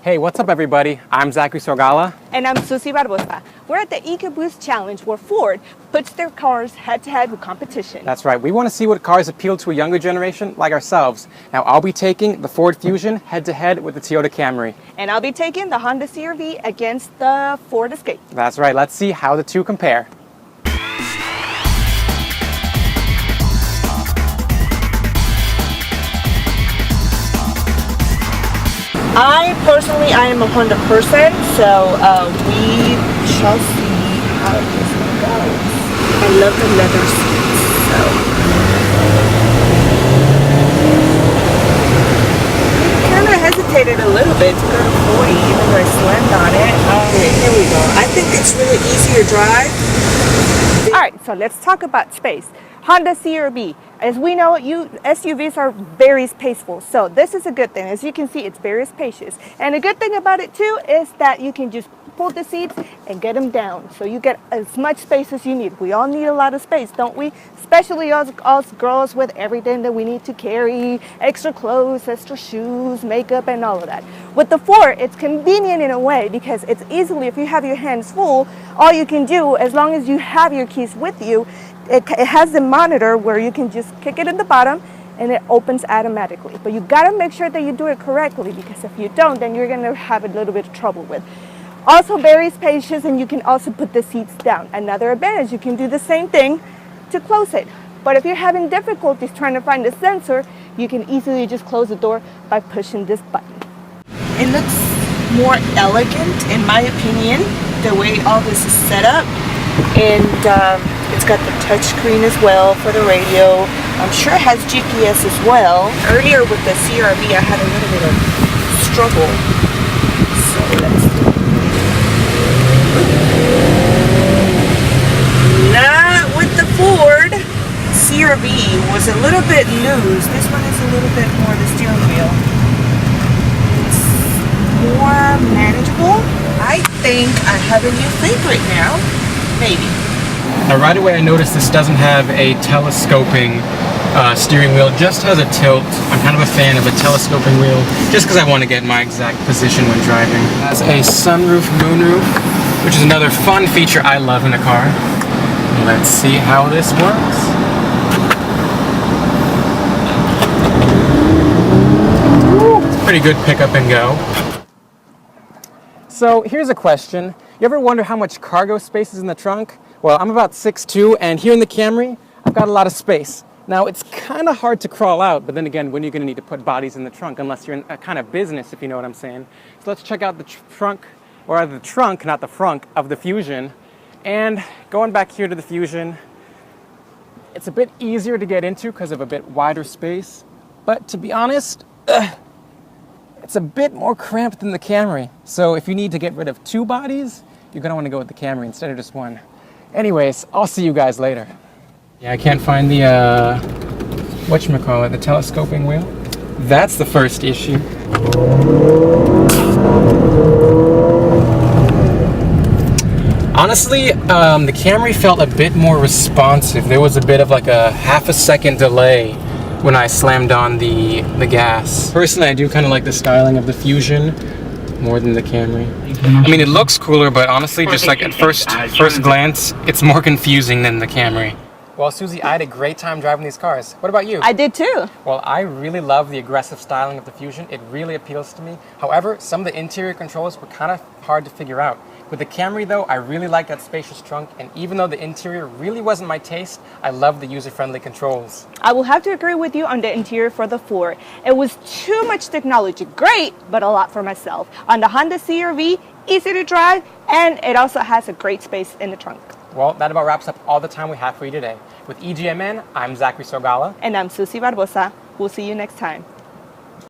Hey, what's up everybody? I'm Zachary Sorgala. And I'm Susie Barbosa. We're at the EcoBoost Challenge where Ford puts their cars head-to-head with competition. That's right. We want to see what cars appeal to a younger generation like ourselves. Now, I'll be taking the Ford Fusion head-to-head with the Toyota Camry. And I'll be taking the Honda CR-V against the Ford Escape. That's right. Let's see how the two compare. I am a Honda person, so we shall see how this one goes. I love the leather seats, so. I kind of hesitated a little bit to go to 40, even though I slammed on it. Okay, here we go. I think it's really easy to drive. All right, so let's talk about space. Honda CR-V. As we know, SUVs are very spaceful, so this is a good thing. As you can see, it's very spacious. And a good thing about it too is that you can just pull the seats and get them down, so you get as much space as you need. We all need a lot of space, don't we? Especially us girls with everything that we need to carry, extra clothes, extra shoes, makeup, and all of that. With the Ford, it's convenient in a way because it's easily, if you have your hands full, all you can do, as long as you have your keys with you, it has the monitor where you can just kick it in the bottom and it opens automatically. But you gotta make sure that you do it correctly, because if you don't, then you're gonna have a little bit of trouble with. Also very spacious, and you can also put the seats down. Another advantage, you can do the same thing to close it. But if you're having difficulties trying to find the sensor, you can easily just close the door by pushing this button. It looks more elegant, in my opinion, the way all this is set up. And it's got the touch screen as well for the radio. I'm sure it has GPS as well. Earlier with the CR-V, I had a little bit of struggle. So let's see. Not with the Ford. CR-V was a little bit loose. This one is a little bit more the steering wheel. It's more manageable. I think I have a new favorite now. Maybe. Now, right away I noticed this doesn't have a telescoping steering wheel, just has a tilt. I'm kind of a fan of a telescoping wheel, just because I want to get my exact position when driving. It has a sunroof, moonroof, which is another fun feature I love in a car. Let's see how this works. It's a pretty good pick up and go. So here's a question. You ever wonder how much cargo space is in the trunk? Well, I'm about 6'2", and here in the Camry, I've got a lot of space. Now, it's kind of hard to crawl out, but then again, when are you going to need to put bodies in the trunk, unless you're in a kind of business, if you know what I'm saying. So let's check out the trunk, or the trunk, not the frunk, of the Fusion. And going back here to the Fusion, it's a bit easier to get into because of a bit wider space. But to be honest, it's a bit more cramped than the Camry. So if you need to get rid of two bodies, you're going to want to go with the Camry instead of just one. Anyways, I'll see you guys later. Yeah, I can't find the, whatchamacallit, the telescoping wheel. That's the first issue. Honestly, the Camry felt a bit more responsive. There was a bit of like a half a second delay when I slammed on the gas. Personally, I do kind of like the styling of the Fusion more than the Camry. I mean, it looks cooler, but honestly, just like at first glance, it's more confusing than the Camry. Well, Susie, I had a great time driving these cars. What about you? I did too. Well, I really love the aggressive styling of the Fusion. It really appeals to me. However, some of the interior controls were kind of hard to figure out. With the Camry though, I really like that spacious trunk, and even though the interior really wasn't my taste, I love the user-friendly controls. I will have to agree with you on the interior for the Ford. It was too much technology. Great, but a lot for myself. On the Honda CR-V, easy to drive, and it also has a great space in the trunk. Well, that about wraps up all the time we have for you today. With EGMN, I'm Zachary Sorgala. And I'm Susie Barbosa. We'll see you next time.